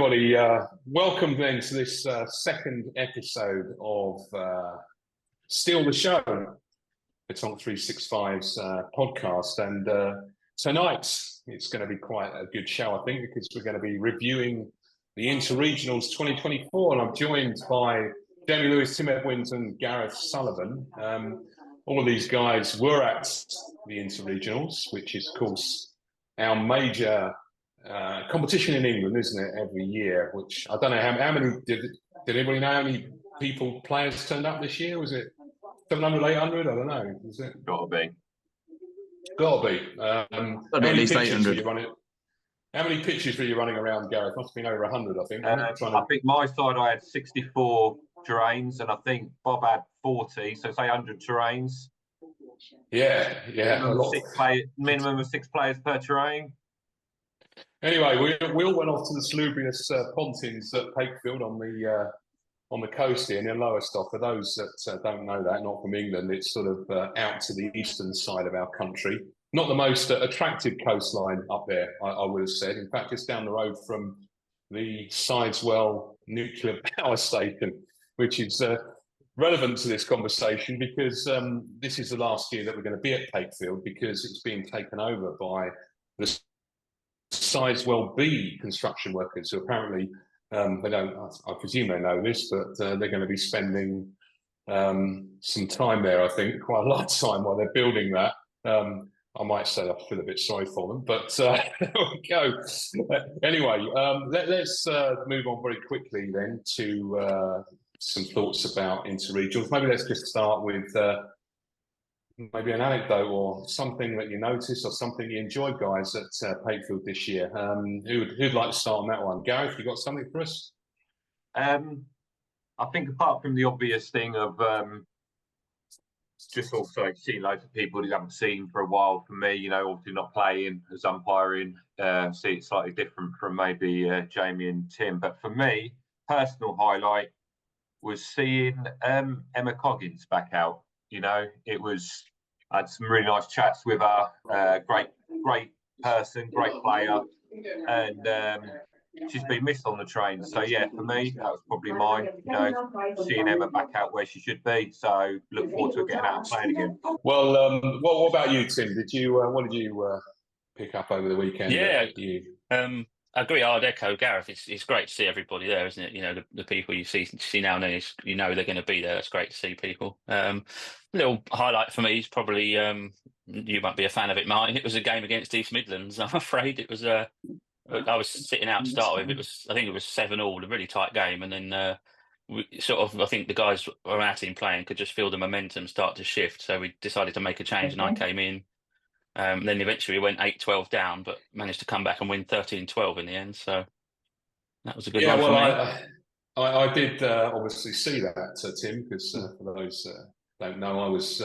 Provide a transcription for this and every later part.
everybody. Welcome then to this second episode of Steal the Show, Pétanque 365's podcast. And tonight it's going to be quite a good show, I think, because we're going to be reviewing the Interregionals 2024. And I'm joined by Jamie Lewis, Tim Edwins and Gareth Sullivan. All of these guys were at the Interregionals, which is, of course, our major competition in England, isn't it, every year? Which I don't know how many did anybody know how many players turned up this year? Was it 700, 800? I don't know. Is it? Gotta be. How many pitches were you running? How many pitches were you running around, Gareth? Must have been over 100, I think. I think my side I had 64 terrains, and I think Bob had 40. So say 100 terrains. Yeah. Minimum of 6 players per terrain. Anyway, we all went off to the salubrious Pontins at Pakefield on the coast here near Lowestoft. For those that don't know that, not from England, it's sort of out to the eastern side of our country. Not the most attractive coastline up there, I would have said. In fact, it's down the road from the Sideswell nuclear power station, which is relevant to this conversation because this is the last year that we're going to be at Pakefield because it's being taken over by the Sideswell B construction workers who apparently they don't. I presume they know this, but they're going to be spending some time there. I think quite a lot of time while they're building that. I might say I feel a bit sorry for them, but there we go. Anyway, let's move on very quickly then to some thoughts about Interregionals. Maybe let's just start with maybe an anecdote or something that you noticed or something you enjoyed, guys, at Pakefield this year. Who'd like to start on that one? Gareth, you got something for us? I think apart from the obvious thing of just also seeing loads of people who haven't seen for a while, for me, obviously not playing as umpiring, see it slightly different from maybe Jamie and Tim. But for me, personal highlight was seeing Emma Coggins back out. I had some really nice chats with her. Great person, great player, and she's been missed on the train. So yeah, for me, that was probably mine. Seeing Emma back out where she should be. So look forward to her getting out and playing again. Well, what about you, Tim? What did you pick up over the weekend? Yeah, I agree. I'd echo Gareth. It's great to see everybody there, isn't it? The people you see now, they're going to be there. It's great to see people. Little highlight for me is probably you might be a fan of it, Martin. It was a game against East Midlands. I'm afraid it was I was sitting out to start with. I think it was 7-7, a really tight game, and then I think the guys were our team playing could just feel the momentum start to shift. So we decided to make a change, and I came in. Then eventually we went 8-12 down, but managed to come back and win 13-12 in the end. So that was a good one for me. I did obviously see that, Tim, because for those don't know, I was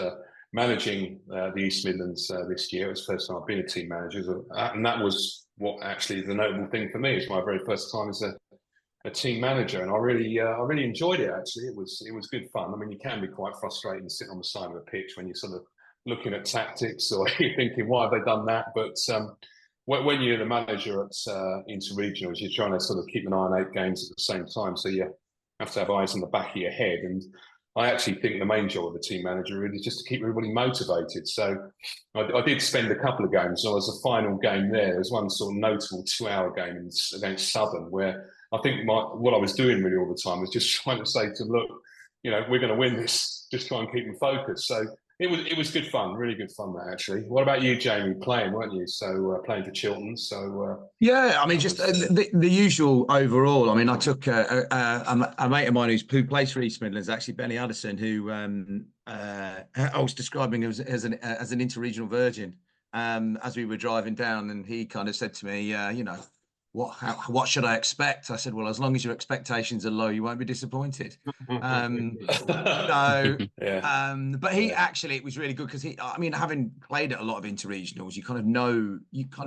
managing the East Midlands this year. It was the first time I've been a team manager, and that was what actually the notable thing for me. It's my very first time as a team manager, and I really enjoyed it. Actually, it was good fun. I mean, you can be quite frustrating sitting on the side of a pitch when you're sort of looking at tactics or you're thinking, why have they done that? But when you're the manager at Interregionals, you're trying to sort of keep an eye on 8 games at the same time. So you have to have eyes on the back of your head. And I actually think the main job of a team manager really is just to keep everybody motivated. So I did spend a couple of games. So as a final game there was one sort of notable 2-hour game against Southern where I think what I was doing really all the time was just trying to say to them, look, we're going to win this. Just try and keep them focused. So it was good fun, really good fun, that actually. What about you, Jamie? Playing, weren't you? So playing for Chiltern. So yeah, I mean, just the usual overall. I mean, I took a mate of mine who plays for East Midlands, actually Benny Addison, who I was describing as an interregional virgin. As we were driving down, and he kind of said to me, what should I expect? I said, well, as long as your expectations are low, you won't be disappointed. But he actually, it was really good because having played at a lot of interregionals, you kind of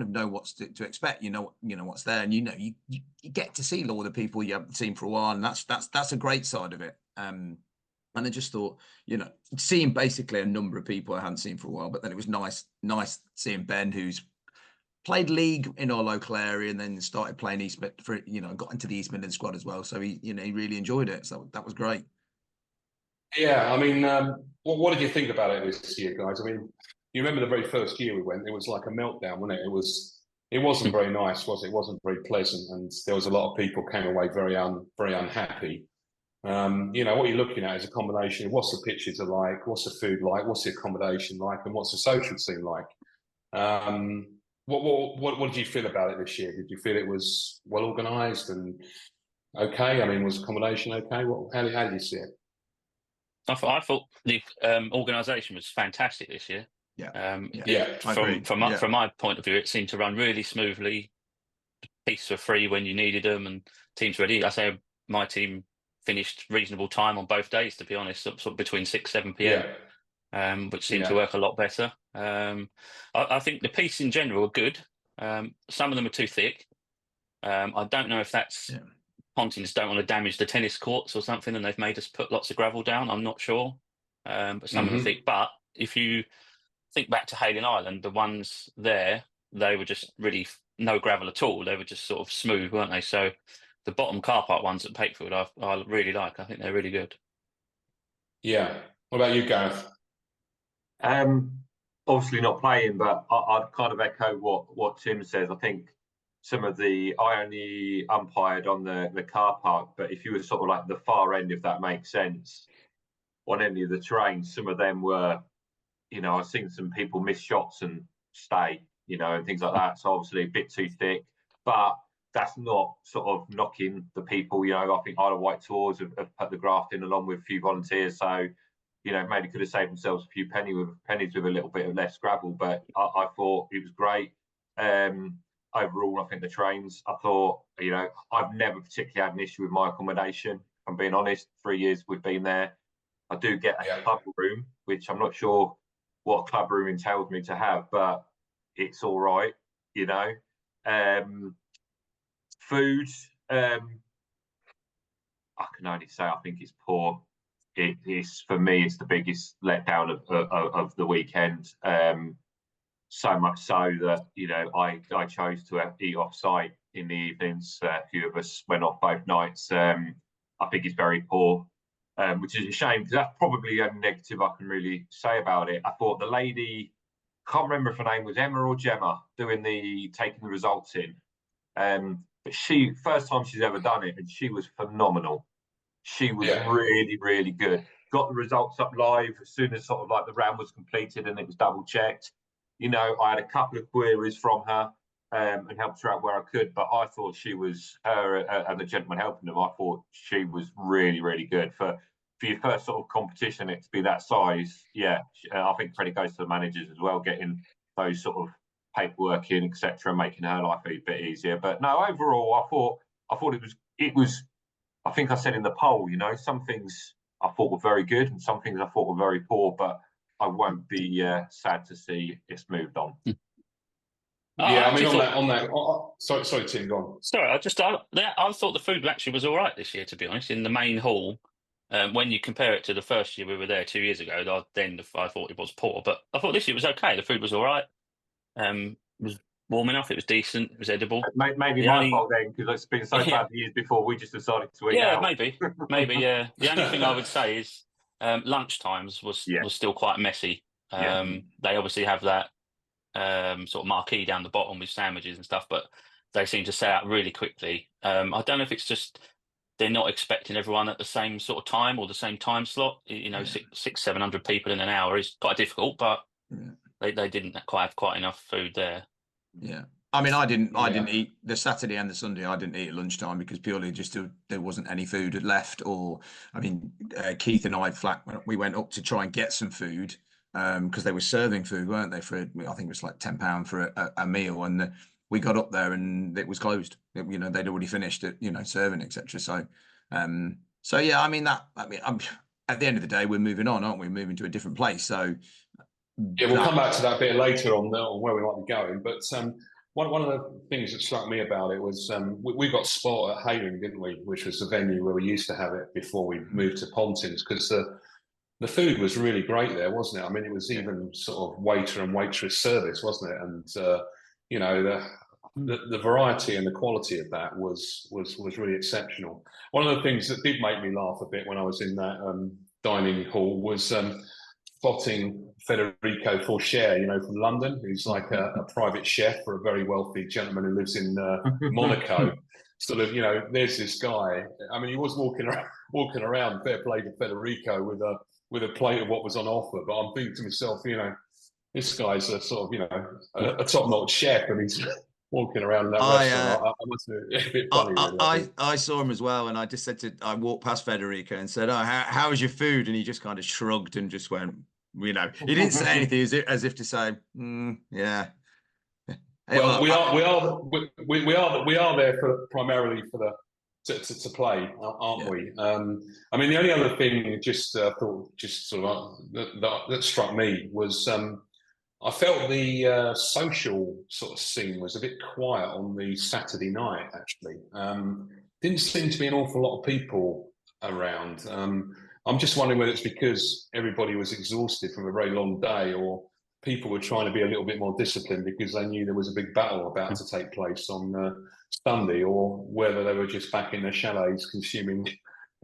know what's to expect. You know what's there, and you get to see all the people you haven't seen for a while, and that's a great side of it. And I just thought, seeing basically a number of people I hadn't seen for a while, but then it was nice seeing Ben, who's played league in our local area, and then started playing East Mid for got into the East Midlands squad as well. So he really enjoyed it. So that was great. Yeah, I mean, what did you think about it this year, guys? I mean, you remember the very first year we went, it was like a meltdown, wasn't it? It wasn't very nice, was it? It wasn't very pleasant, and there was a lot of people came away very unhappy. What you're looking at is a combination of what's the pitches are like, what's the food like, what's the accommodation like, and what's the social scene like. What did you feel about it this year? Did you feel it was well organised and okay? I mean, was accommodation okay? How did you see it? I thought the organisation was fantastic this year. From my point of view, it seemed to run really smoothly. Pieces were free when you needed them, and teams ready. I say my team finished reasonable time on both days, to be honest, sort of between 6-7 p.m. Which seemed to work a lot better. I think the pieces in general are good. Some of them are too thick. I don't know if that's Pontins don't want to damage the tennis courts or something, and they've made us put lots of gravel down. I'm not sure, but some of them are thick. But if you think back to Hayling Island, the ones there, they were just really no gravel at all. They were just sort of smooth, weren't they? So the bottom car park ones at Pakefield, I really like. I think they're really good. Yeah. What about you, Gareth? Obviously not playing, but I'd kind of echo what Tim says. I think I only umpired on the car park, but if you were sort of like the far end, if that makes sense, on any of the terrains, some of them were, I've seen some people miss shots and stay, and things like that. So obviously a bit too thick, but that's not sort of knocking the people. I think Isle of Wight Tours have put the graft in along with a few volunteers. So, maybe could have saved themselves a few pennies with a little bit of less gravel, but I thought it was great. Overall, I think the trains, I thought, I've never particularly had an issue with my accommodation. If I'm being honest, 3 years we've been there. I do get a club room, which I'm not sure what a club room entails me to have, but it's all right, Food, I can only say I think it's poor. It is, for me, it's the biggest letdown of the weekend. So much so that I chose to eat off site in the evenings. A few of us went off both nights. I think it's very poor, which is a shame because that's probably the only negative I can really say about it. I thought the lady, can't remember if her name was Emma or Gemma, taking the results in. But she, first time she's ever done it, and she was phenomenal. She was really, really good. Got the results up live as soon as sort of like the round was completed and it was double checked. I had a couple of queries from her and helped her out where I could, but I thought her and the gentleman helping them, I thought she was really, really good. For your first sort of competition, it to be that size, I think credit goes to the managers as well, getting those sort of paperwork in, etc., making her life a bit easier. But no, overall, I thought it was. I think I said in the poll, some things I thought were very good and some things I thought were very poor, but I won't be sad to see it's moved on. Sorry, Tim, go on. Sorry, I thought the food actually was all right this year, to be honest, in the main hall. When you compare it to the first year we were there 2 years ago, I thought it was poor, but I thought this year was okay. The food was all right. It was warm enough. It was decent. It was edible. Maybe my fault then, because it's been so bad the years before. We just decided to eat out. Maybe. Yeah. The only thing I would say is lunch times was still quite messy. They obviously have that sort of marquee down the bottom with sandwiches and stuff, but they seem to set out really quickly. I don't know if it's just they're not expecting everyone at the same sort of time or the same time slot. 600-700 people in an hour is quite difficult, but they didn't have quite enough food there. Yeah, I mean, I didn't eat the Saturday and the Sunday. I didn't eat at lunchtime because purely just there wasn't any food left. Or, I mean, Keith and I we went up to try and get some food because they were serving food, weren't they? For I think it was like £10 for a meal, and we got up there and it was closed. They'd already finished it, serving, etc. So yeah, I mean at the end of the day, we're moving on, aren't we? Moving to a different place. So. Yeah, we'll come back to that a bit later on where we might be going. But one of the things that struck me about it was we got spot at Hayling, didn't we? Which was the venue where we used to have it before we moved to Pontins, because the food was really great there, wasn't it? I mean, it was even sort of waiter and waitress service, wasn't it? And you know, the variety and the quality of that was really exceptional. One of the things that did make me laugh a bit when I was in that dining hall was spotting Federico Forcher, you know, from London, who's like a private chef for a very wealthy gentleman who lives in Monaco. Sort of, you know, there's this guy. I mean, he was walking around. Fair play to Federico with a plate of what was on offer. But I'm thinking to myself, you know, this guy's a sort of, you know, a top-notch chef, and he's walking around that restaurant. I must be a bit funny. Really, I saw him as well, and I just said I walked past Federico and said, "Oh, how was your food?" And he just kind of shrugged and just went, you know, he didn't say anything as if to say, yeah. Well, we are there primarily for to play, aren't we? I mean, the only other thing just thought just sort of that struck me was I felt the social sort of scene was a bit quiet on the Saturday night. Actually, didn't seem to be an awful lot of people around. I'm just wondering whether it's because everybody was exhausted from a very long day, or people were trying to be a little bit more disciplined because they knew there was a big battle about to take place on Sunday, or whether they were just back in their chalets consuming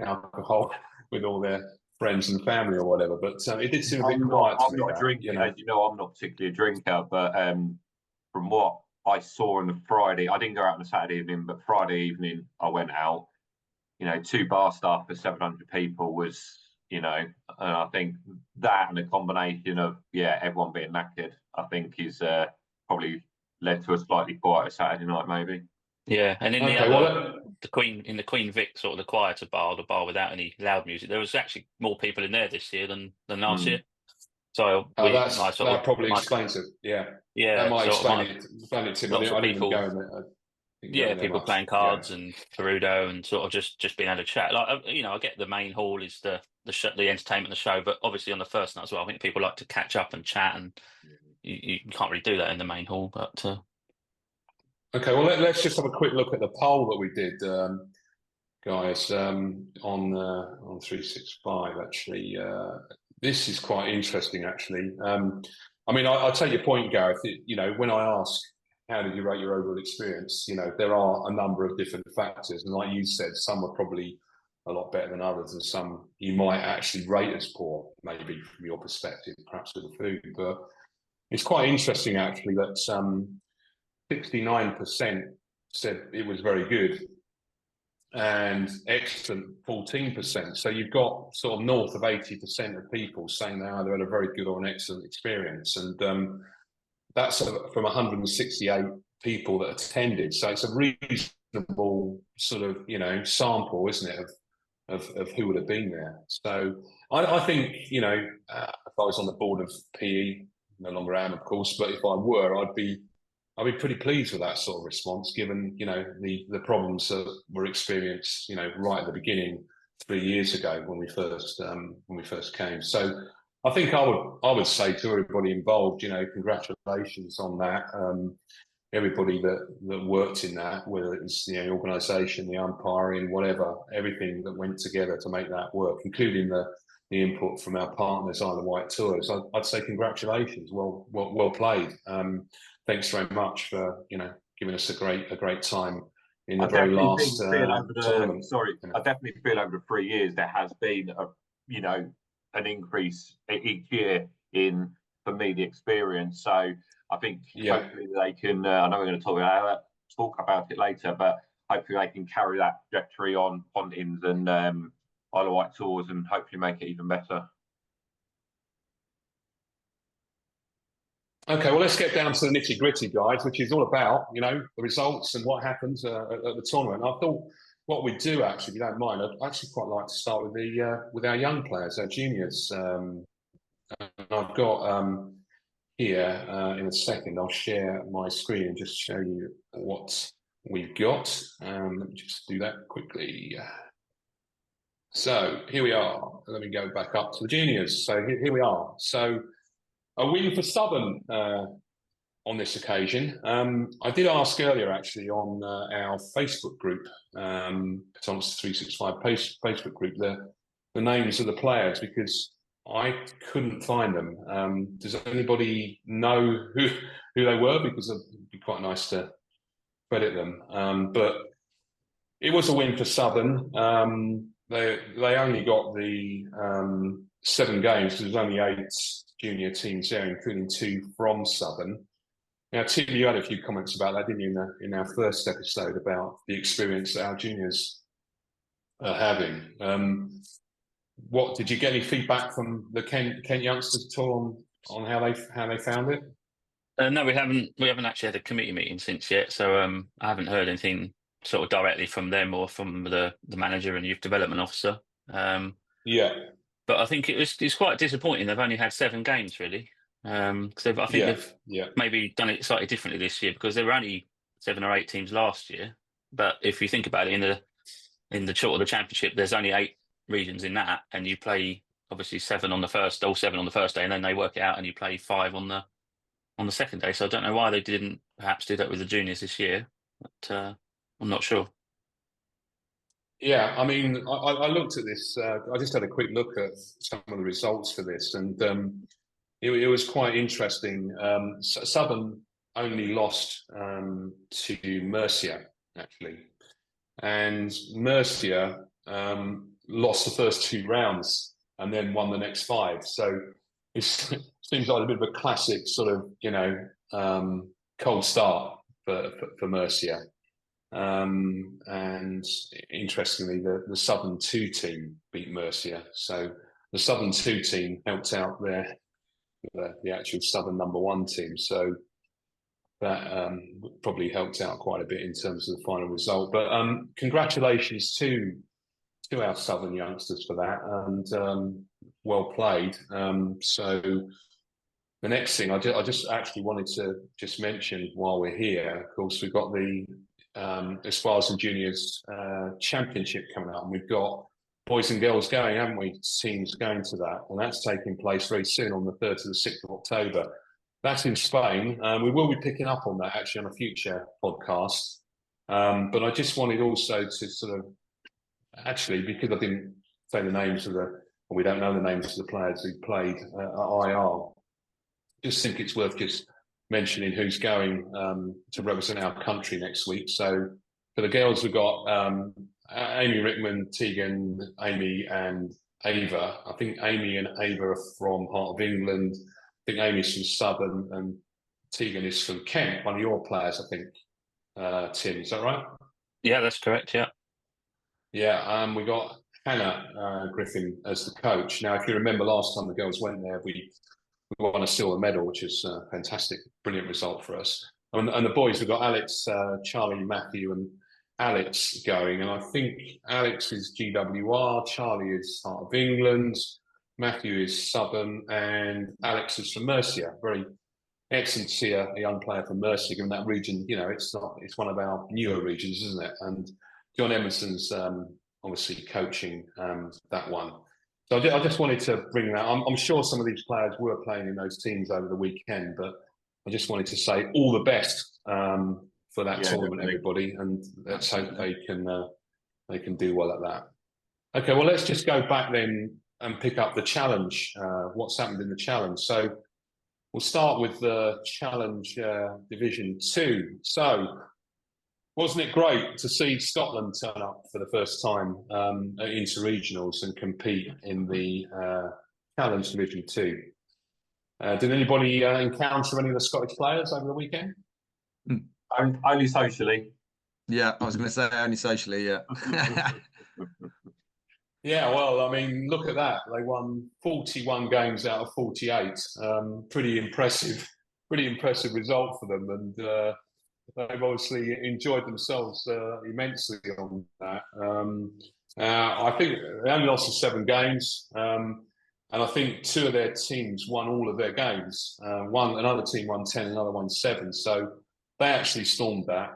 alcohol with all their friends and family or whatever. But it did seem a bit quiet to me. I'm not a drinker, you know? As you know, I'm not particularly a drinker, but from what I saw on the Friday, I didn't go out on a Saturday evening, but Friday evening I went out. You know, 2 bar staff for 700 people was, you know, and I think that and a combination of, everyone being knackered, I think is probably led to a slightly quieter Saturday night, maybe. Yeah, and in the Queen Vic, sort of the quieter bar, the bar without any loud music, there was actually more people in there this year than last year. So that probably explains it. Yeah, that might explain it to me. Lots of people, people playing cards and Perudo and sort of just being able to chat. Like, you know, I get the main hall is the entertainment, the show, but obviously on the first night as well, I think people like to catch up and chat, and you can't really do that in the main hall. But okay, well let's just have a quick look at the poll that we did, guys, on 365. Actually, this is quite interesting. Actually, I mean, I take your point, Gareth. You know, when I ask, how did you rate your overall experience? You know, there are a number of different factors, and like you said, some are probably a lot better than others, and some you might actually rate as poor, maybe from your perspective, perhaps with the food. But it's quite interesting, actually, that 69% said it was very good, and excellent 14%. So you've got sort of north of 80% of people saying they either had a very good or an excellent experience, and that's from 168 people that attended. So it's a reasonable sort of, you know, sample, isn't it, of who would have been there. So I think, you know, if I was on the board of PE, no longer am, of course, but if I were, I'd be pretty pleased with that sort of response, given, you know, the problems that were experienced, you know, right at the beginning 3 years ago when we first came. So I think I would say to everybody involved, you know, congratulations on that. Everybody that worked in that, whether it was the organisation, the umpiring, whatever, everything that went together to make that work, including the input from our partners, Isle of Wight Tours. I'd say congratulations, well played. Thanks very much for, you know, giving us a great time in the very last tournament. I definitely feel over the 3 years there has been an increase each year in, for me, the experience. So I think hopefully they can. I know we're going to talk about it later, but hopefully they can carry that trajectory on Pontins and Isle of Wight Tours, and hopefully make it even better. Okay, well, let's get down to the nitty gritty, guys, which is all about, you know, the results and what happens at the tournament. I thought what we'd do, actually, if you don't mind, I'd actually quite like to start with our young players, our juniors. And I've got here in a second, I'll share my screen and just show you what we've got. Let me just do that quickly. So here we are. Let me go back up to the juniors. So here we are. So a win for Southern on this occasion. I did ask earlier, actually, on our Facebook group, pétanque 365 Facebook group, the names of the players, because I couldn't find them. Does anybody know who they were? Because it'd be quite nice to credit them. But it was a win for Southern. They only got the 7 games because there's only 8 junior teams there, including 2 from Southern. Now, Tim, you had a few comments about that, didn't you, in our first episode about the experience that our juniors are having. What did you get any feedback from the Kent youngsters at all on how they found it? No, we haven't actually had a committee meeting since yet, so I haven't heard anything sort of directly from them or from the manager and youth development officer. Yeah, but I think it's quite disappointing. They've only had 7 games really, because I think they've maybe done it slightly differently this year because there were only 7 or 8 teams last year. But if you think about it, in the short of the championship, there's only 8 regions in that, and you play obviously 7 on the first, all 7 on the first day, and then they work it out and you play 5 on the second day. So I don't know why they didn't perhaps do that with the juniors this year, but I'm not sure. Yeah, I mean, I looked at this. I just had a quick look at some of the results for this, and it was quite interesting. Southern only lost to Mercia, actually, and Mercia lost the first 2 rounds and then won the next 5. So it seems like a bit of a classic sort of, cold start for Mercia. And interestingly, the Southern 2 team beat Mercia. So the Southern 2 team helped out the actual Southern number 1 team. So that probably helped out quite a bit in terms of the final result. But congratulations to our Southern youngsters for that, and well played. So the next thing I just actually wanted to just mention while we're here, of course, we've got the Espoirs and Juniors Championship coming up, and we've got boys and girls going, haven't we? Teams going to that, and that's taking place very soon on the 3rd to the 6th of October. That's in Spain. We will be picking up on that actually on a future podcast. But I just wanted also to sort of, actually, because I didn't say the names of or we don't know the names of the players who played at IR, just think it's worth just mentioning who's going to represent our country next week. So for the girls, we've got Amy Rickman, Tegan, Amy and Ava. I think Amy and Ava are from Heart of England. I think Amy's from Southern and Tegan is from Kent, one of your players, I think, Tim. Is that right? Yeah, that's correct, yeah. Yeah, we got Hannah Griffin as the coach. Now, if you remember last time the girls went there, we won a silver medal, which is a fantastic, brilliant result for us. And the boys, we've got Alex, Charlie, Matthew and Alex going. And I think Alex is GWR, Charlie is Heart of England, Matthew is Southern, and Alex is from Mercia. Very excellent to see a young player from Mercia, given that region, it's one of our newer regions, isn't it? And John Emerson's obviously coaching that one. So I just wanted to bring that. I'm sure some of these players were playing in those teams over the weekend, but I just wanted to say all the best for that tournament, everybody, and let's hope they can do well at that. Okay, well, let's just go back then and pick up the challenge. What's happened in the challenge? So we'll start with the challenge Division 2. So wasn't it great to see Scotland turn up for the first time at interregionals and compete in the challenge Division 2? Did anybody encounter any of the Scottish players over the weekend? Only socially. Yeah, I was going to say only socially, yeah. Yeah, well, I mean, look at that. They won 41 games out of 48. Pretty impressive result for them. And they've obviously enjoyed themselves immensely on that. I think they only lost 7 games. And I think 2 of their teams won all of their games. Another team won 10, another one 7. So they actually stormed that.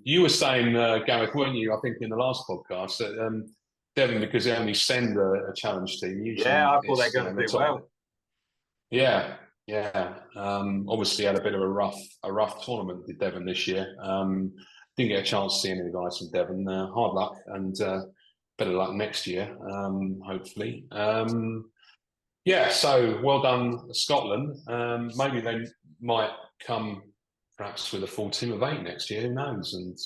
You were saying, Gareth, weren't you, I think in the last podcast, that Devon, because they only send a challenge team. Usually I thought they're going to do well. Yeah. Obviously had a bit of a rough tournament with Devon this year. Didn't get a chance to see any of the guys from Devon. Hard luck and better luck next year, hopefully. So well done, Scotland. Maybe they might come perhaps with a full team of 8 next year. Who knows? And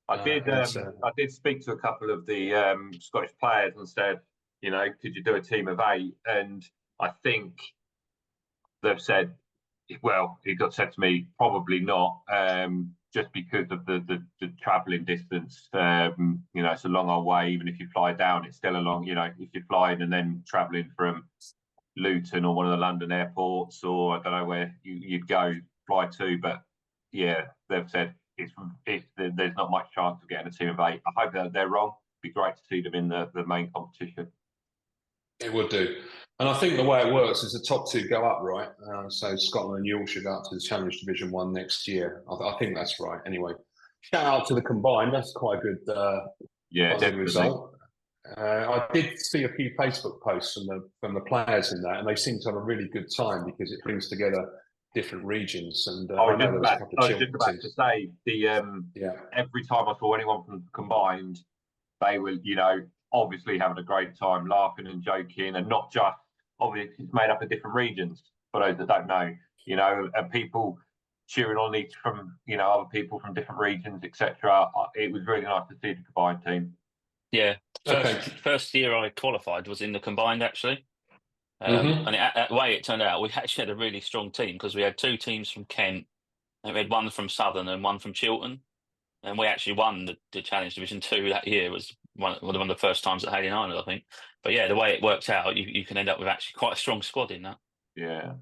I did speak to a couple of the Scottish players and said, you know, could you do a team of 8? And I think they've said, well, he got said to me, probably not, just because of the travelling distance. You know, it's a long old way. Even if you fly down, it's still a long. You know, if you're flying and then travelling from Luton or one of the London airports, or I don't know where you'd go fly to, but yeah, they've said there's not much chance of getting a team of 8. I hope that they're wrong. It'd be great to see them in the main competition. It would do. And I think the way it works is the top 2 go up, right? So Scotland and Yorkshire go up to the Challenge Division 1 next year. I think that's right. Anyway, shout out to the combined. That's quite a good, positive result. I did see a few Facebook posts from the players in that, and they seem to have a really good time because it brings together different regions. And I was just about to say every time I saw anyone from combined, they were, you know, obviously having a great time, laughing and joking, and not just, obviously it's made up of different regions for those that don't know, you know, and people cheering on each from, you know, other people from different regions, etc. It was really nice to see the combined team. Yeah, first year I qualified was in the combined, actually. And the way it turned out, we actually had a really strong team because we had 2 teams from Kent, and we had one from Southern and one from Chiltern, and we actually won the Challenge Division 2 that year. It was one of the first times at Hayling Island, I think. But yeah, the way it worked out, you can end up with actually quite a strong squad in that. Yeah.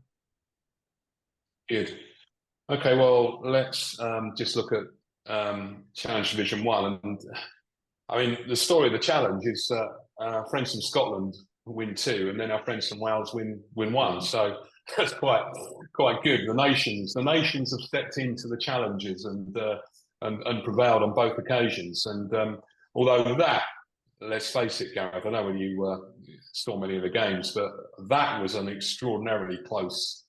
Good. Okay, well, let's just look at Challenge Division 1. And I mean, the story of the challenge is our friends from Scotland win 2, and then our friends from Wales win 1. So that's quite good. The nations have stepped into the challenges and prevailed on both occasions. And although that, let's face it, Gareth, I know when you saw many of the games, but that was an extraordinarily close.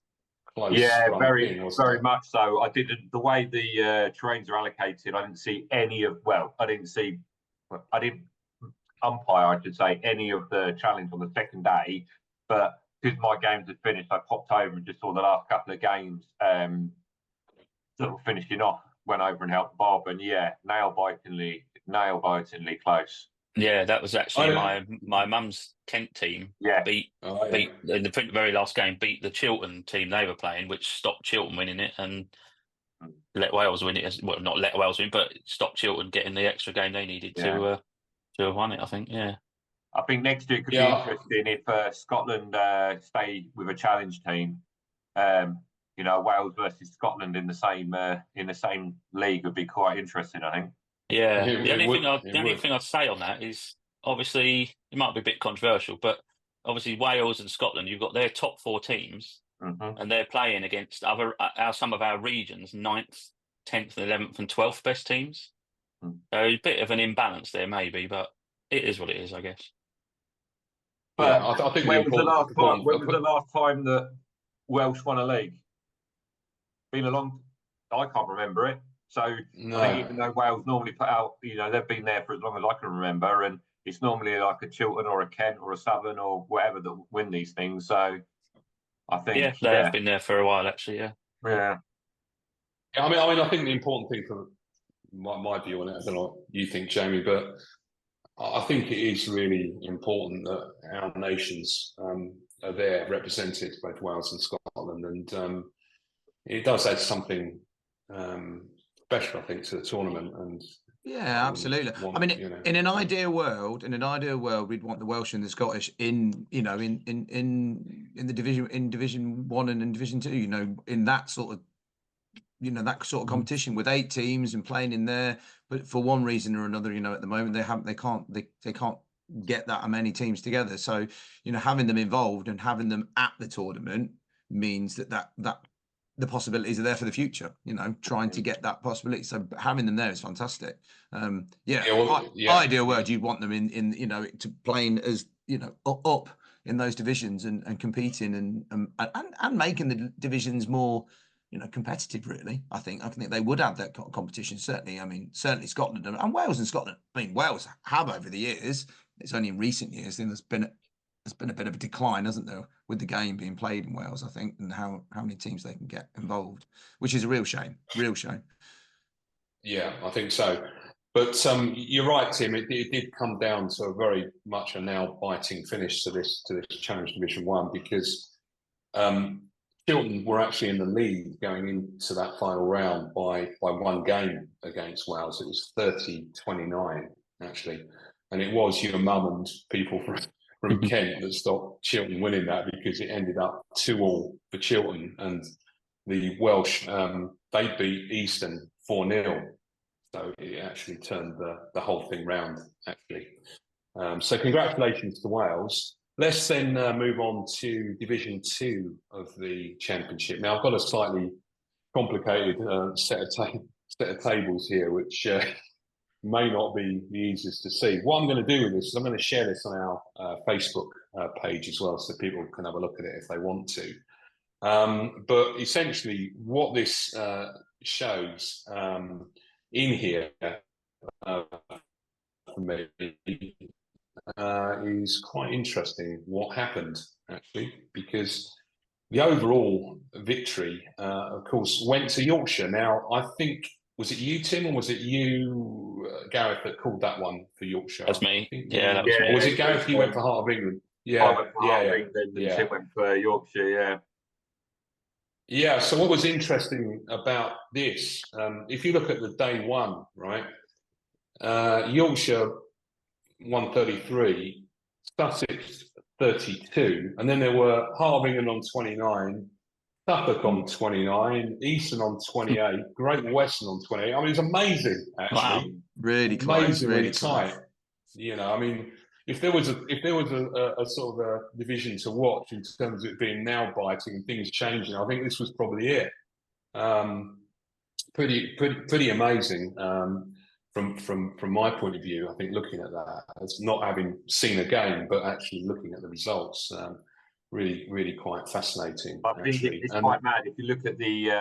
Yeah, very much so. I didn't. The way the terrains are allocated, I didn't see any of. Well, I didn't umpire, I should say, any of the challenge on the second day. But because my games had finished, I popped over and just saw the last couple of games sort of finishing off. Went over and helped Bob, and yeah, nail-bitingly close. Yeah, that was actually my mum's Kent team. Yeah, beat in the very last game, beat the Chiltern team they were playing, which stopped Chiltern winning it and let Wales win it. Well, not let Wales win, but stopped Chiltern getting the extra game they needed to have won it. I think. Yeah. I think next year could be interesting if Scotland stay with a challenge team. You know, Wales versus Scotland in the same league would be quite interesting, I think. Yeah, the only thing I'd say on that is obviously it might be a bit controversial, but obviously Wales and Scotland, you've got their top 4 teams, and they're playing against some of our regions, 9th, 10th, 11th, and 12th best teams. So a bit of an imbalance there, maybe, but it is what it is, I guess. But I think when was the last time that Welsh won a league? Been a long. I can't remember it. So I think even though Wales normally put out, you know, they've been there for as long as I can remember, and it's normally like a Chiltern or a Kent or a Southern or whatever that win these things. So I think they have been there for a while, actually. Yeah. I mean, I think the important thing from my view on it, I don't know what you think, Jamie, but I think it is really important that our nations are there represented, both Wales and Scotland, and it does add something special, I think, to the tournament. And yeah, absolutely. I mean, in an ideal world, we'd want the Welsh and the Scottish in the Division 1 and in Division 2. You know, in that sort of competition with 8 teams and playing in there. But for one reason or another, you know, at the moment they can't get that many teams together. So, you know, having them involved and having them at the tournament means that the possibilities are there for the future, you know, trying to get that possibility. So having them there is fantastic. Ideal world, you'd want them in you know, to playing as, you know, up in those divisions and competing and making the divisions more, you know, competitive, really. I think they would have that competition, certainly. I mean, certainly Scotland and Wales and Scotland. I mean, Wales have over the years, it's only in recent years, then there's been there's been a bit of a decline, hasn't there, with the game being played in Wales, I think, and how many teams they can get involved, which is a real shame. Real shame. Yeah, I think so. But you're right, Tim. It did come down to a very much a nail-biting finish to this Challenge Division 1 because Chiltern were actually in the lead going into that final round by one game against Wales. It was 30-29 actually, and it was your mum and people from Kent that stopped Chiltern winning that because it ended up 2-2 for Chiltern, and the Welsh they beat Easton 4-0. So it actually turned the whole thing round, actually. So congratulations to Wales. Let's then move on to Division 2 of the Championship. Now, I've got a slightly complicated set of tables here, which may not be the easiest to see. What I'm going to do with this is I'm going to share this on our Facebook page as well, so people can have a look at it if they want to. But essentially, what this shows in here for me is quite interesting what happened actually, because the overall victory of course went to Yorkshire. Now I think, was it you, Tim, or was it you, Gareth, that called that one for Yorkshire? That's me. Yeah, that was me. Or was it Gareth, you went for Heart of England? Yeah, I went for Heart of England and Tim went for Yorkshire, yeah. Yeah, so what was interesting about this, if you look at the day one, right, Yorkshire 133, Sussex 32, and then there were Heart of England on 29, Suffolk on 29, Eastern on 28, Great Western on 28. I mean, it's amazing, actually. Wow. Really close, amazingly really tight. close. You know, I mean, if there was a sort of a division to watch in terms of it being nail biting and things changing, I think this was probably it. Pretty amazing from my point of view. I think looking at that, as not having seen a game, but actually looking at the results, really quite fascinating. I think it's quite mad if you look at the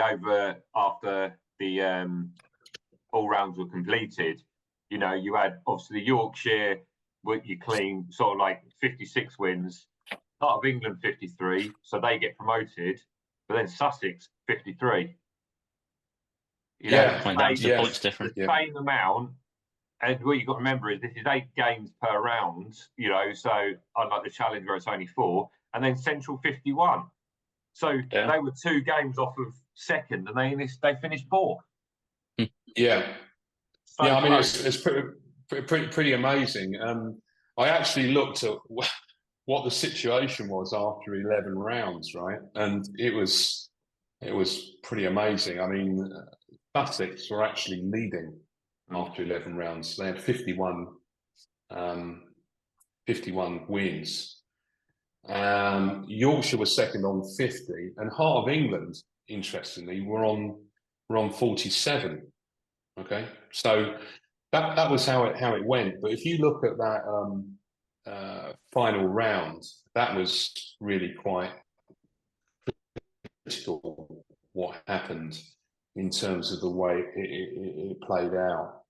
over after the all rounds were completed. You know, you had obviously Yorkshire, you clean sort of like 56 wins, Heart of England 53, so they get promoted, but then Sussex 53. You know, points different. The same amount. And what you've got to remember is this is 8 games per round, you know, so unlike the Challenge where it's only 4, and then Central 51. So they were 2 games off of second, and they finished 4th. Yeah. So yeah, I mean, it's pretty amazing. I actually looked at what the situation was after 11 rounds, right? And it was pretty amazing. I mean, Sussex were actually leading after 11 rounds. They had 51 wins. Yorkshire was second on 50, and Heart of England, interestingly, were on 47. Okay, so that was how it went. But if you look at that final round, that was really quite critical what happened in terms of the way it played out,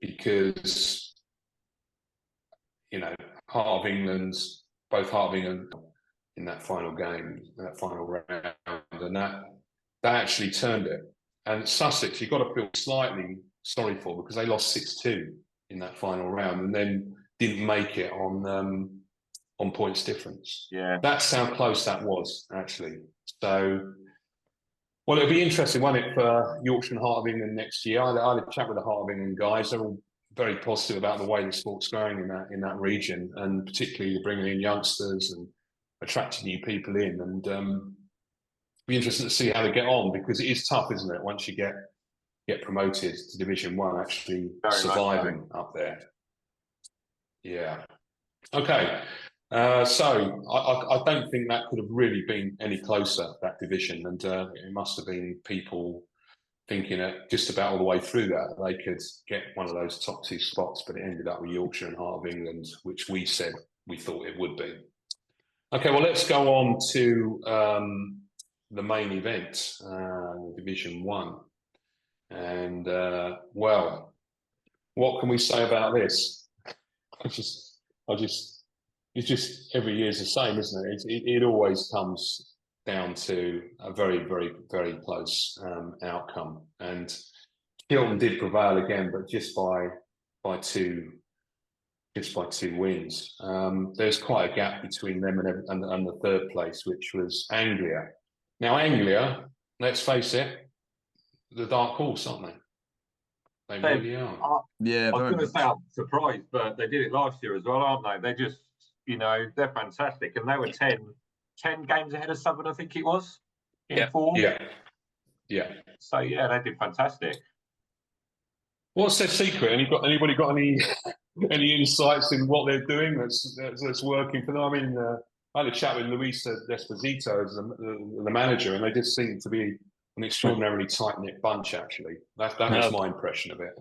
because you know both Heart of England in that final game, that final round, and that actually turned it. And Sussex, you've got to feel slightly sorry for, because they lost 6-2 in that final round and then didn't make it on points difference. Yeah, that's how close that was actually. So, well, it'll be interesting, won't it, for Yorkshire and Heart of England next year? I had a chat with the Heart of England guys. They're all very positive about the way the sport's going in that region, and particularly bringing in youngsters and attracting new people in. And be interested to see how they get on, because it is tough, isn't it, once you get promoted to Division 1, actually surviving up there. Yeah. Okay. So I don't think that could have really been any closer, that division, and it must have been people thinking that just about all the way through that they could get one of those top 2 spots, but it ended up with Yorkshire and Heart of England, which we said we thought it would be. Okay, well, let's go on to the main event, Division 1. And, well, what can we say about this? it's just every year's the same, isn't it? It always comes down to a very, very, very close outcome. And Chiltern did prevail again, but just by two wins. There's quite a gap between them and the third place, which was Anglia. Now, Anglia, let's face it, the dark horse, aren't they? They really are. Yeah, I was going to much. say I'm surprised, but they did it last year as well, aren't they? They're just, they're fantastic. And they were 10 games ahead of Southern, I think it was, in form. Yeah. So, yeah, they did fantastic. What's their secret? Anybody got any insights in what they're doing that's working for them? I mean, I had a chat with Luisa Desposito as the manager, and they just seem to be an extraordinarily tight-knit bunch. Actually, that was my impression of it.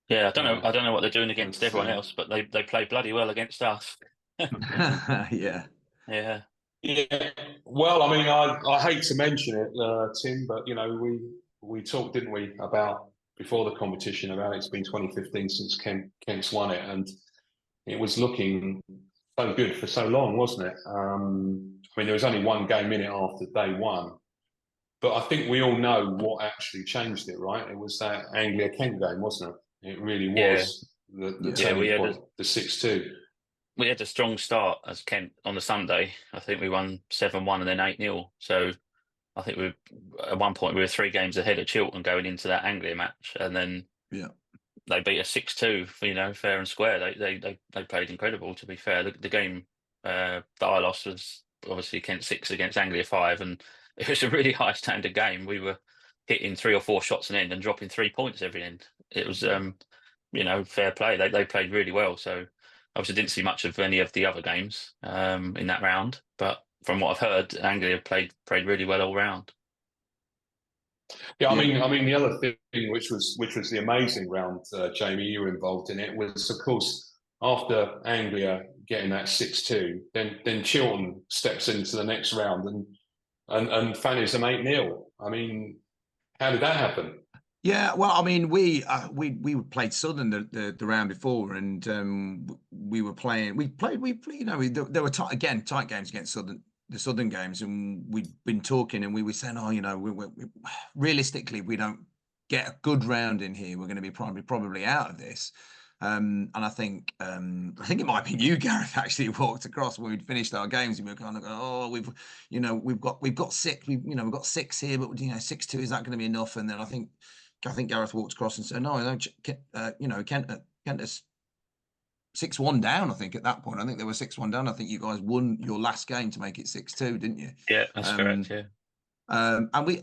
Yeah, I don't know what they're doing against everyone else, but they play bloody well against us. Yeah. Well, I mean, I hate to mention it, Tim, but we talked, didn't we, about before the competition about it's been 2015 since Kent's won it, and it was looking so good for so long, wasn't it? I mean, there was only one game in it after day one, but I think we all know what actually changed it, right? It was that Anglia-Kent game, wasn't it? It really was the turning point, the 6-2. We had a strong start as Kent on the Sunday. I think we won 7-1 and then 8-0. So I think at one point we were 3 games ahead of Chiltern going into that Anglia match, and then they beat us 6-2. Fair and square. They played incredible. To be fair, the game that I lost was obviously Kent 6 against Anglia 5, and it was a really high standard game. We were hitting 3 or 4 shots an end and dropping 3 points every end. It was fair play. They played really well. So obviously didn't see much of any of the other games in that round, but from what I've heard, Anglia played really well all round. Yeah, I mean, the other thing which was the amazing round, Jamie, you were involved in it, was of course after Anglia getting that 6-2, then Chiltern steps into the next round and fannies them 8-0. I mean, how did that happen? Yeah, well, I mean, we played Southern the round before, and we were playing. There were tight games against Southern, the Southern games, and we'd been talking, and we were saying, realistically, we don't get a good round in here, we're going to be probably out of this. And I think it might have been you, Gareth, actually walked across when we'd finished our games, and we were kind of going, we've got 6, we've got 6 here, but 6-2, is that going to be enough? And then I think Gareth walked across and said, no, Kent is 6-1 down. I think at that point, I think they were 6-1 down. I think you guys won your last game to make it 6-2, didn't you? Yeah, that's correct. Yeah. And we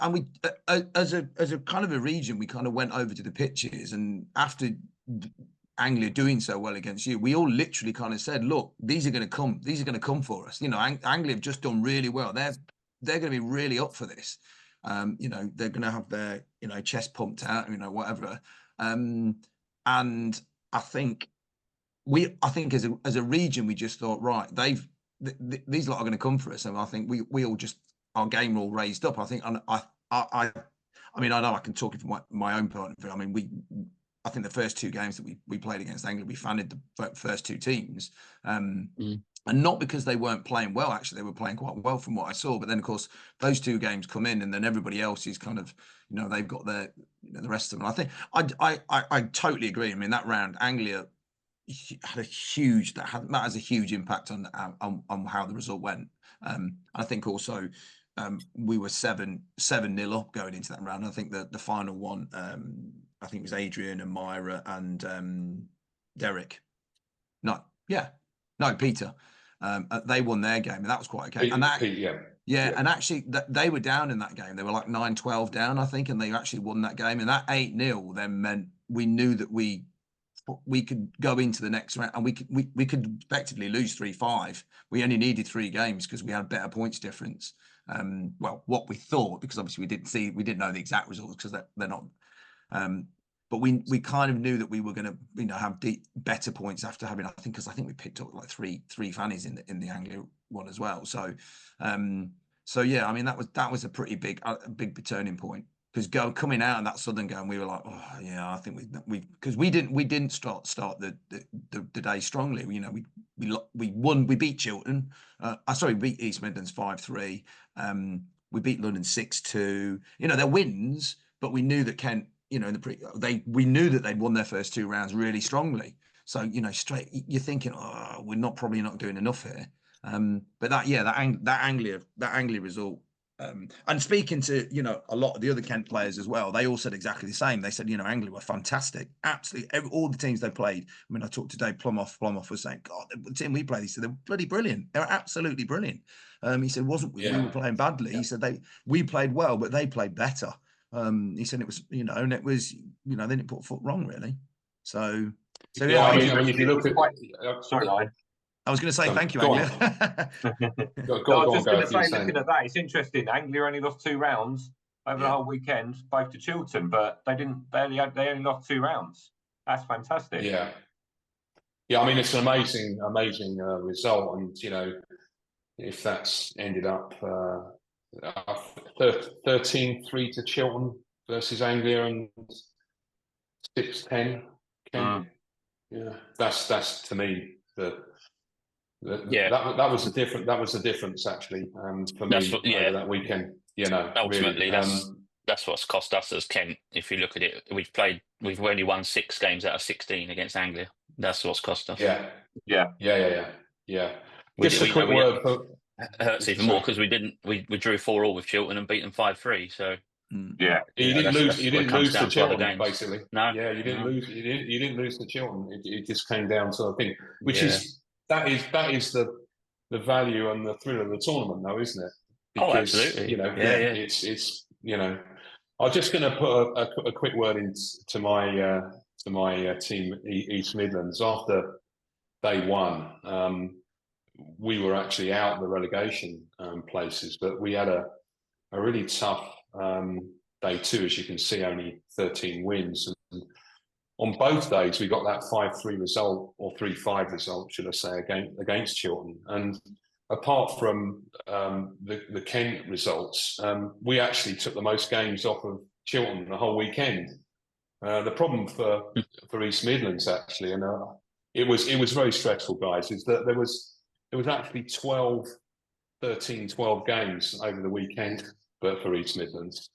as a kind of a region, we kind of went over to the pitches, and after Anglia doing so well against you, we all literally kind of said, look, these are going to come for us. Anglia have just done really well. They're going to be really up for this. They're going to have their chest pumped out, whatever. And I think as a region, we just thought, right, these lot are going to come for us, and I think we all just, our game all raised up. I think, and I know I can talk from my own point of view. I mean, I think the first 2 games that we played against Anglia, we fanned the first 2 teams. And not because they weren't playing well, actually, they were playing quite well from what I saw. But then, of course, those 2 games come in, and then everybody else is kind of, they've got the rest of them. I think I totally agree. I mean, that round, Anglia had that has a huge impact on how the result went. I think also we were 7-0 up going into that round. I think the final one, I think it was Adrian and Myra and Derek. Peter. They won their game, and that was quite okay. And and actually they were down in that game. They were like 9-12 down, I think, and they actually won that game. And that 8-0 then meant we knew that we could go into the next round, and we could effectively lose 3-5. We only needed 3 games because we had better points difference. Well, what we thought, because obviously we didn't know the exact results because they're not. But we kind of knew that we were going to have better points after having, I think we picked up like three fannies in the Anglia one as well. So yeah, I mean that was a pretty big turning point. because coming out of that Southern game, we were like, oh yeah, I think we because we didn't start the day strongly. You know, we won, we beat Chiltern. We beat East Midlands 5-3. We beat London 6-2. You know, they're wins, but we knew that Kent, you know, we knew that they'd won their first 2 rounds really strongly. So, you know, you're thinking, oh, we're probably not doing enough here. But that Anglia result. And speaking to, you know, a lot of the other Kent players as well, they all said exactly the same. They said, you know, Anglia were fantastic. Absolutely. All the teams they played. I mean, I talked to Dave Plumhoff. Plumhoff was saying, God, the team we played, he said, they're bloody brilliant. They're absolutely brilliant. He said, wasn't we? Yeah. We were playing badly. He said, we played well, but they played better. He said it was, you know, and it was, you know, they didn't put a foot wrong, really. So yeah. I mean, if you look at... Sorry, Ryan. I was going to say thank you, Go Anglia. I was just going to say, looking at that, it's interesting. Anglia only lost 2 rounds over the whole weekend, both to Chiltern, but they only lost 2 rounds. That's fantastic. Yeah. I mean, it's an amazing result, and you know, if that's ended up 13-3 to Chiltern versus Anglia and 6-10. Yeah, that's to me that was the difference actually for me over that weekend. You know, ultimately really. that's what's cost us as Kent. If you look at it, we've only won 6 games out of 16 against Anglia. That's what's cost us. Yeah. Just a quick word. Hurts even more because we drew 4-4 with Chiltern and beat them 5-3. So you didn't lose to Chiltern, basically. No, you didn't lose. You didn't lose to Chiltern. It just came down to, I think, which is that is the value and the thrill of the tournament, though, isn't it? Because, absolutely. You know, it's you know, I'm just going to put a quick word into my team, East Midlands. After day 1, we were actually out the relegation places, but we had a really tough day 2, as you can see, only 13 wins. And on both days, we got that 5-3 result, or 3-5 result, should I say, against Chiltern. And apart from the Kent results, we actually took the most games off of Chiltern the whole weekend. The problem for East Midlands, actually, and it was very stressful, guys, is that there was actually 12 games over the weekend for East Midlands,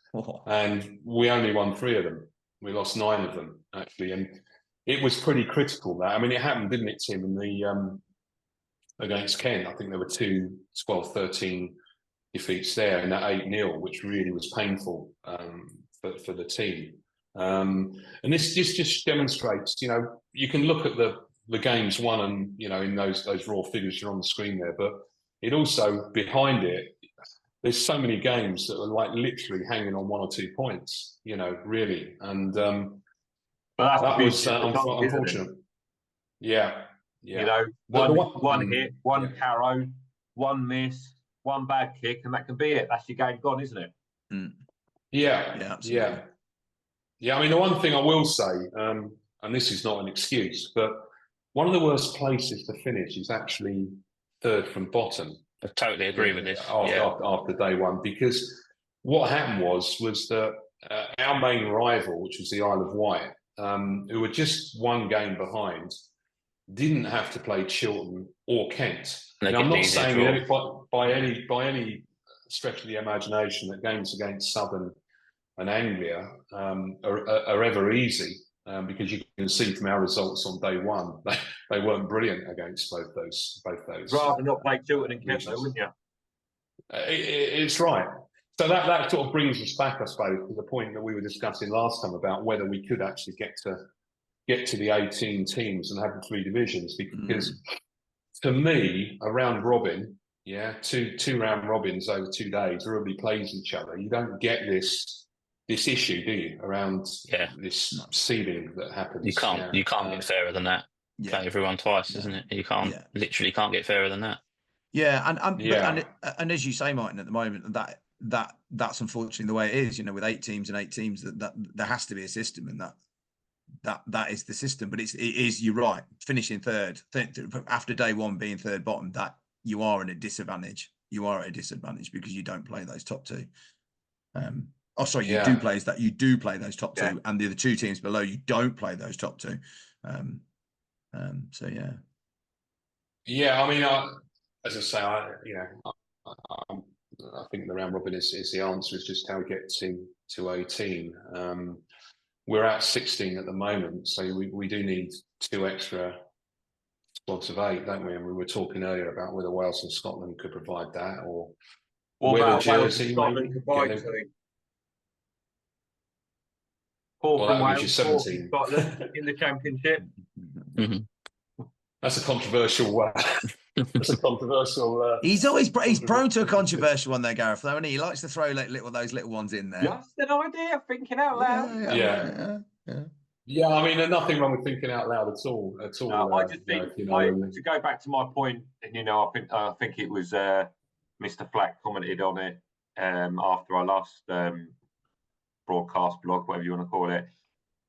and we only won 3 of them. We lost 9 of them, actually, and it was pretty critical. That, I mean, it happened, didn't it, Tim? In the against Kent, I think there were 2 12-13 defeats there, and that 8-0, which really was painful for the team. And this just demonstrates, you know, you can look at the games won, and you know, in those raw figures you're on the screen there, but it also, behind it, there's so many games that are like literally hanging on 1 or 2 points, you know, really. And that was unfortunate. Yeah. You know, one hit, one carrow, one miss, one bad kick, and that can be it. That's your game gone, isn't it? Yeah. I mean, the one thing I will say, and this is not an excuse, but one of the worst places to finish is actually 3rd from bottom. I totally agree with this. After day 1, because what happened was that our main rival, which was the Isle of Wight, who were just 1 game behind, didn't have to play Chiltern or Kent. Now, I'm not saying by any stretch of the imagination that games against Southern and Anglia are ever easy, because you can see from our results on day 1, they weren't brilliant against both those. Rather not play Chiltern and Kent, though, wouldn't you? It's right. So that sort of brings us back, I suppose, to the point that we were discussing last time about whether we could actually get to the 18 teams and have the 3 divisions. Because to me, a round robin, two round robins over 2 days, everybody plays each other. You don't get this issue, do you, around this seeding that happens? You can't get fairer than that. Play everyone twice, isn't it? You literally can't get fairer than that. And as you say, Martin, at the moment, that's unfortunately the way it is. You know, with 8 teams and 8 teams, that there has to be a system, and that is the system. But it is, you're right, finishing 3rd after day 1 being 3rd bottom, that you are at a disadvantage. You are at a disadvantage because you don't play those top 2. Oh, sorry, you do play that. You do play those top two, and the other two teams below you don't play those top two. So yeah. Yeah, I mean, as I say, I think the round robin is the answer. It's just how we get to 18. We're at 16 at the moment, so we do need 2 extra squads of 8, don't we? And we were talking earlier about whether Wales and Scotland could provide that, or whether Jersey Scotland could provide 2. 4 well, from that gives Wales, you 4 from 17 Scotland in the Championship. That's a controversial. That's a controversial. He's prone to a controversial one there, Gareth. Though, and he likes to throw those little ones in there. Just an idea, thinking out loud. Yeah. I mean, there's nothing wrong with thinking out loud at all. No, I just think to go back to my point, and I think it was Mr. Flack commented on it after our last broadcast blog, whatever you want to call it.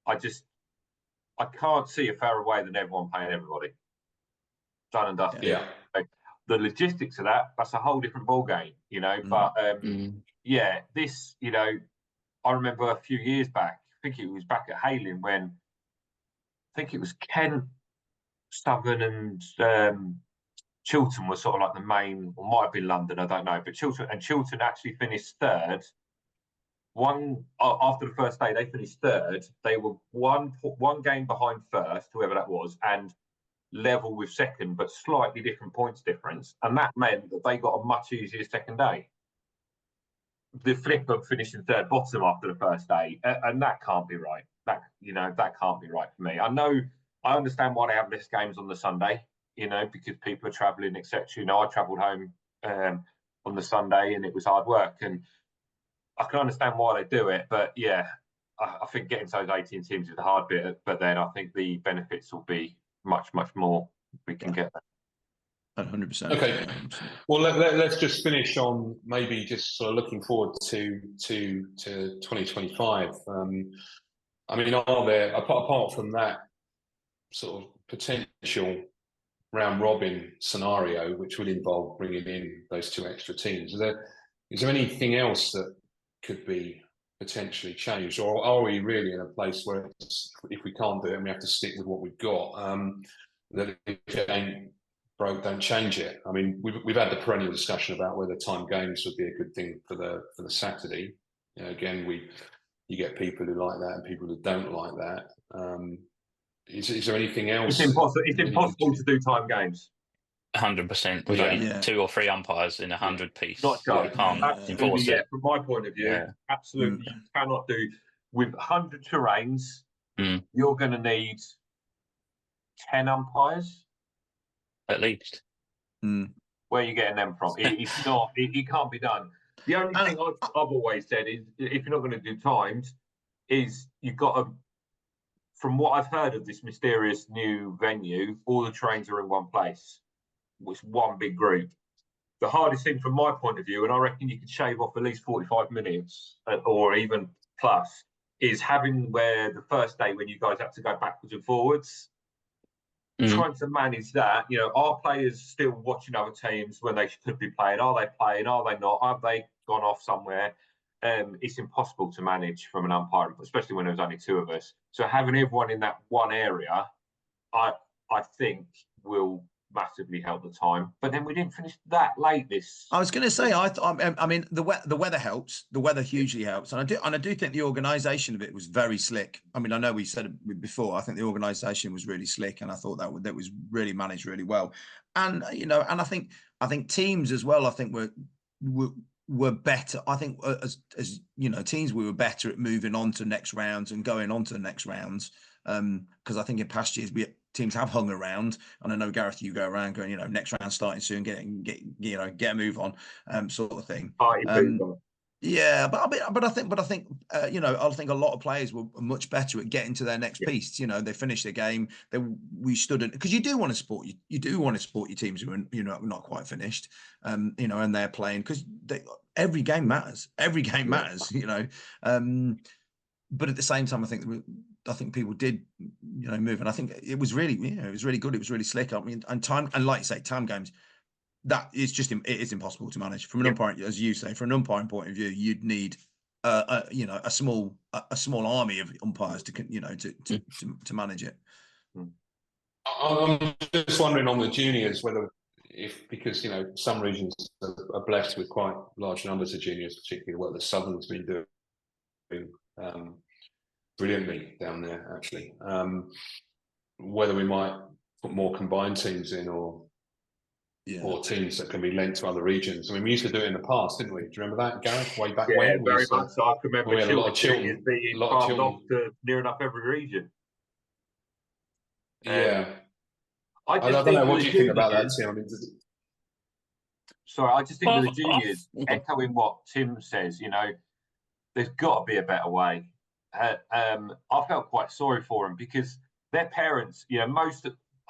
I can't see a fairer way than everyone paying everybody. Done and dusted. Yeah. The logistics of that's a whole different ball game, But this, I remember a few years back. I think it was back at Hayling when I think it was Kent, Southern, and Chiltern was sort of like the main, or might have been London, I don't know. But Chiltern actually finished third. After the first day, they finished third. They were one game behind first, whoever that was, and level with second, but slightly different points difference, and that meant that they got a much easier second day. The flip of finishing third bottom after the first day, and that can't be right. That can't be right for me. I understand why they have less games on the Sunday, because people are travelling, etc. I travelled home on the Sunday, and it was hard work, and I can understand why they do it. But yeah, I think getting to those 18 teams is the hard bit. But then I think the benefits will be much more we can get. 100%. Okay. Well, let's just finish on maybe just sort of looking forward to 2025. I mean, are there, apart from that sort of potential round robin scenario, which would involve bringing in those 2 extra teams, is there anything else that could be potentially changed, or are we really in a place where if we can't do it and we have to stick with what we've got, that if it ain't broke, don't change it? I mean, we've had the perennial discussion about whether time games would be a good thing for the Saturday. Again, you get people who like that and people who don't like that. Is there anything else? It's impossible to do time games. 100% with only 2 or 3 umpires in 100 piece. Not you can't enforce it. From my point of view, absolutely you cannot do with 100 terrains. You're going to need 10 umpires at least. Where are you getting them from? It's not. It can't be done. The only thing I've always said is, if you're not going to do times, is you've got to. From what I've heard of this mysterious new venue, all the trains are in one place. It's one big group. The hardest thing from my point of view, and I reckon you could shave off at least 45 minutes or even plus, is having where the first day when you guys have to go backwards and forwards, trying to manage that. Are players still watching other teams when they could be playing? Are they playing? Are they not? Have they gone off somewhere? It's impossible to manage from an umpire, especially when there's only 2 of us. So having everyone in that one area, I think will massively help the time. But then we didn't finish that late this. I was going to say, I mean, the weather helps. The weather hugely helps, and I do think the organisation of it was very slick. I mean, I know we said it before. I think the organisation was really slick, and I thought that was really managed really well. And and I think teams as well. I think were better. I think as teams, we were better at moving on to next rounds and going on to the next rounds. Because I think in past years teams have hung around, and I know, Gareth, you go around going, next round starting soon, get a move on, sort of thing. Yeah, but I think I think a lot of players were much better at getting to their next piece. They finished the game. We stood in, because you do want to support your teams who are not quite finished, and they're playing, because every game matters. Every game matters, But at the same time, I think people did, move, and I think it was really, it was really good. It was really slick. I mean, and like you say, time games, that is just, it is impossible to manage from an umpire, as you say, from an umpiring point of view. You'd need you know, a small army of umpires to you know to manage it. I'm just wondering on the juniors whether, because you know some regions are blessed with quite large numbers of juniors, particularly what the Southern's been doing brilliantly down there actually. Whether we might put more combined teams in, or teams that can be linked to other regions. I mean, we used to do it in the past, didn't we? Do you remember that, Gareth? Way back when? Yeah, very much so. I can remember we had a lot of Chiltern being carved off to near enough every region. Yeah. I don't know. What do you think about that, Tim? I mean, sorry, I just think with the juniors, echoing what Tim says, you know, there's got to be a better way. I felt quite sorry for them because their parents, you know,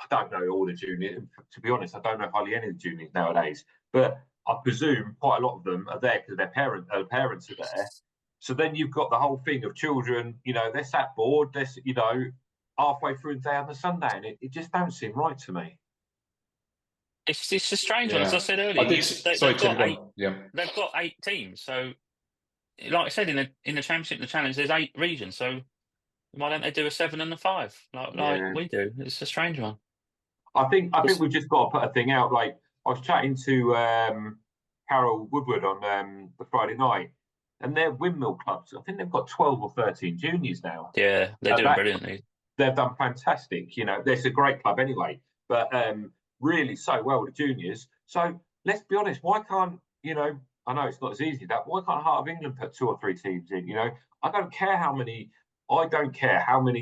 I don't know all the juniors. To be honest, I don't know hardly any of the juniors nowadays. But I presume quite a lot of them are there because their parents are there. So then you've got the whole thing of children, you know, they're sat bored, they're, you know, halfway through the day on the Sunday, and it just don't seem right to me. It's a strange one, as I said earlier. They've got 8 teams, so like I said, in the championship, the challenge, there's 8 regions. So why don't they do a 7 and a 5 like we do? It's a strange one. I think we've just got to put a thing out. Like I was chatting to Carol Woodward on the Friday night, and their windmill clubs, I think they've got 12 or 13 juniors now. Yeah, they're doing brilliantly. They've done fantastic. You know, it's a great club anyway, but really so well with the juniors. So let's be honest, why can't, you know, I know it's not as easy that, why can't Heart of England put 2 or 3 teams in? You know, I don't care how many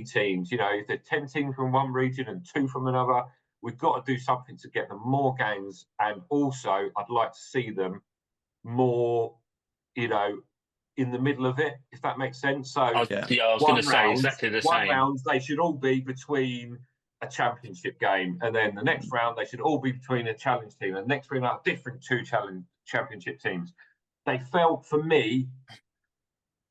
teams, you know, if there's 10 teams from one region and 2 from another, we've got to do something to get them more games. And also I'd like to see them more, you know, in the middle of it, if that makes sense. So I was going to say exactly the same. Rounds, they should all be between a championship game, and then the next round they should all be between a challenge team, and the next round are different 2 championship teams. They felt, for me,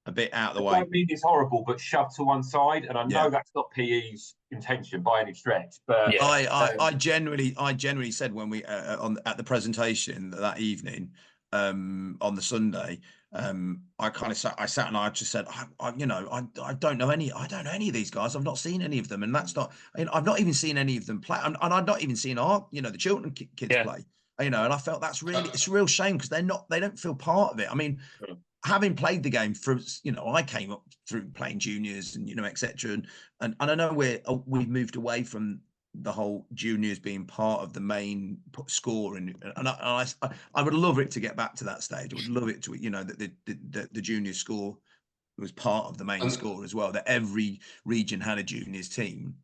a bit out of the way. I don't mean it's horrible, but shoved to one side, and I know that's not PE's intention by any stretch. But I generally said when we at the presentation that evening on the Sunday, I kind of sat and I just said, I don't know any of these guys. I've not seen any of them, and that's not. I've not even seen any of them play, and I've not even seen the Chiltern kids play. You know, and I felt it's a real shame because they don't feel part of it. I mean, having played the game from, you know, I came up through playing juniors and, you know, etc. And I know we've moved away from the whole juniors being part of the main score, and I would love it to get back to that stage. I would love it to, you know, that the junior score was part of the main score as well, that every region had a juniors team,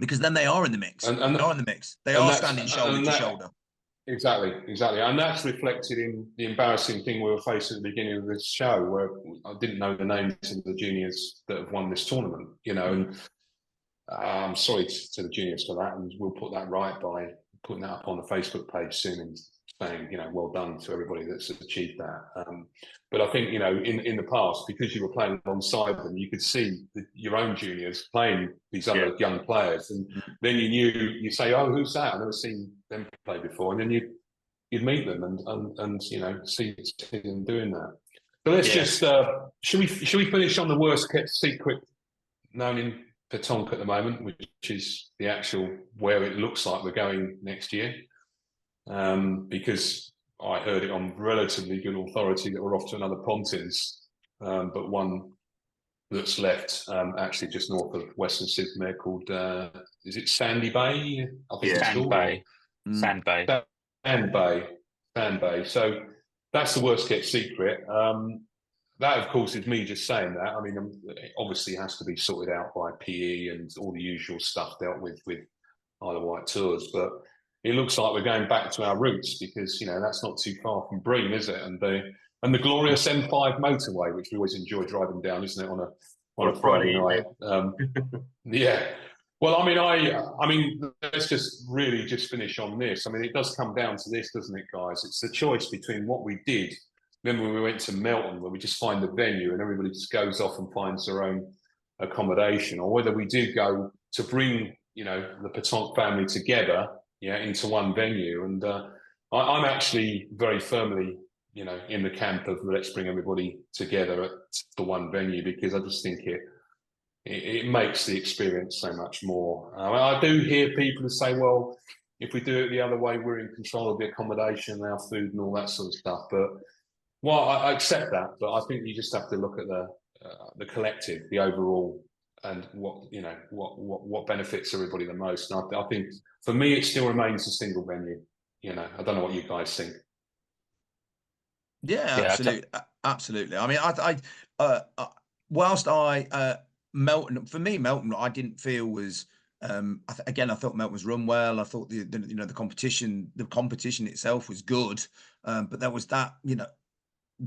because then they are in the mix. They are in the mix. They are standing shoulder to shoulder. Exactly. And that's reflected in the embarrassing thing we were facing at the beginning of this show, where I didn't know the names of the juniors that have won this tournament, you know, and I'm sorry to the juniors for that, and we'll put that right by putting that up on the Facebook page soon and saying, you know, well done to everybody that's achieved that. But I think, you know, in the past, because you were playing alongside them, you could see your own juniors playing these other young players, and then you say, oh, who's that? I've never seen them play before, and then you'd meet them and you know, see them doing that. So let's just should we finish on the worst kept secret known in pétanque at the moment, which is the actual where it looks like we're going next year, because I heard it on relatively good authority that we're off to another Pontins, but one that's left actually just north of Western Sydney called is it Sandy Bay? I think it's Sand Bay. So that's the worst kept secret. That, of course, is me just saying that. I mean, it obviously has to be sorted out by PE and all the usual stuff dealt with Isle of Wight tours. But it looks like we're going back to our roots, because, you know, that's not too far from Bream, is it? And the glorious M5 motorway, which we always enjoy driving down, isn't it, on a Friday night? Yeah. Well, I mean, let's just finish on this. I mean, it does come down to this, doesn't it, guys? It's the choice between what we did. Remember when we went to Melton, where we just find the venue and everybody just goes off and finds their own accommodation, or whether we do go to bring, you know, the pétanque family together, into one venue. And I'm actually very firmly in the camp of let's bring everybody together at the one venue, because I just think it makes the experience so much more. I do hear people who say, well, if we do it the other way, we're in control of the accommodation, our food and all that sort of stuff. But well, I accept that, but I think you just have to look at the collective, the overall, and what benefits everybody the most. And I think for me, it still remains a single venue. I don't know what you guys think. Yeah, absolutely. I mean, whilst Melton, for me, Melton, I didn't feel was. I thought Melton was run well. I thought the competition itself was good, but there was that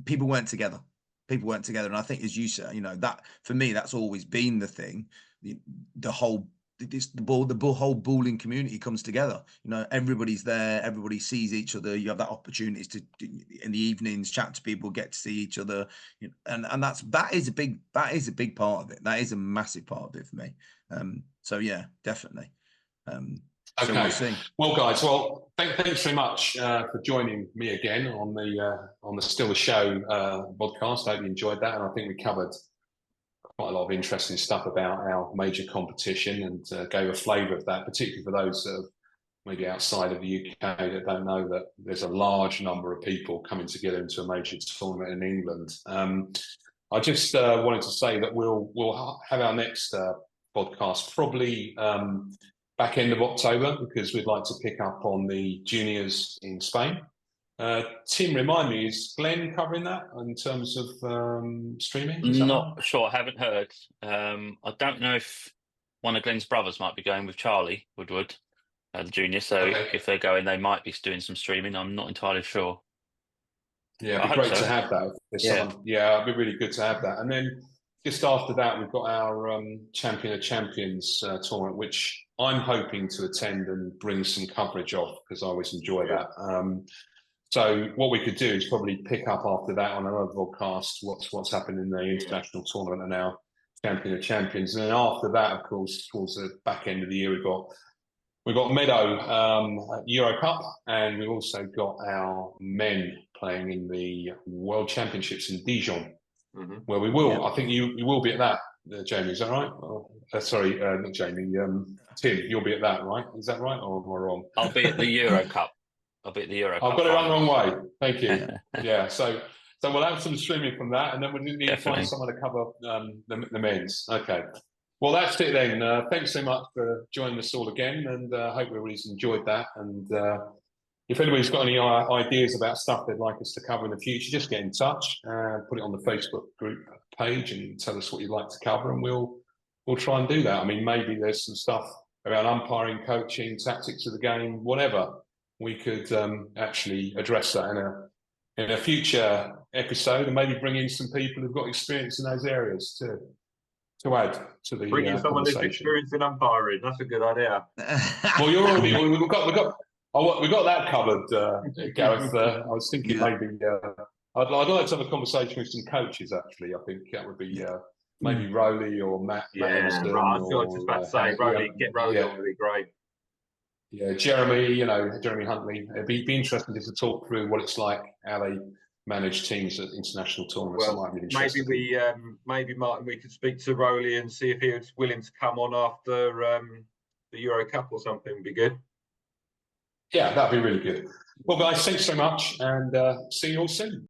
people weren't together. And I think, as you say, that for me, that's always been the thing. The whole bowling community comes together. Everybody's there. Everybody sees each other. You have that opportunity to in the evenings chat to people, get to see each other, and that is a big part of it. That is a massive part of it for me. So yeah, definitely. Okay. So we'll see. Well, guys, thanks very much for joining me again on the Still the Show podcast. I hope you enjoyed that, and I think we covered quite a lot of interesting stuff about our major competition and gave a flavour of that, particularly for those that are maybe outside of the UK that don't know that there's a large number of people coming together into a major tournament in England. I just wanted to say that we'll have our next podcast probably back end of October, because we'd like to pick up on the juniors in Spain. Tim, remind me, is Glenn covering that in terms of streaming? Not sure. I haven't heard. I don't know if one of Glenn's brothers might be going with Charlie Woodward, the junior. So if they're going, they might be doing some streaming. I'm not entirely sure. Yeah, it'd be great to have that. It'd be really good to have that. And then just after that, we've got our Champion of Champions tournament, which I'm hoping to attend and bring some coverage of, because I always enjoy that. So what we could do is probably pick up after that on another podcast what's happened in the international tournament and our Champion of Champions. And then after that, of course, towards the back end of the year, we've got Meadow Euro Cup, and we've also got our men playing in the World Championships in Dijon, where we will. I think you will be at that, Jamie. Is that right? Sorry, not Jamie. Tim, you'll be at that, right? Is that right, or am I wrong? I'll be at the Euro Cup. I've got it run the wrong way. Thank you. Yeah, so we'll have some streaming from that, and then we need to find someone to cover the men's. Okay. Well, that's it then. Thanks so much for joining us all again, and I hope everybody's enjoyed that. And if anybody's got any ideas about stuff they'd like us to cover in the future, just get in touch, put it on the Facebook group page, and tell us what you'd like to cover, and we'll try and do that. I mean, maybe there's some stuff around umpiring, coaching, tactics of the game, whatever. We could actually address that in a future episode, and maybe bring in some people who've got experience in those areas to add to the bring in someone who's experienced in umpiring. That's a good idea. Well, you're already we've got that covered, Gareth. I was thinking maybe I'd like to have a conversation with some coaches. Actually, I think that would be maybe Rowley or Matt. Yeah, Matt right. I was just about to say Rowley. Get Rowley on would be great. Yeah, Jeremy, Jeremy Huntley. It'd be interesting just to talk through what it's like, how they manage teams at international tournaments. Well, maybe Martin, we could speak to Rowley and see if he was willing to come on after the Euro Cup or something. Would be good. Yeah, that'd be really good. Well, guys, thanks so much, and see you all soon.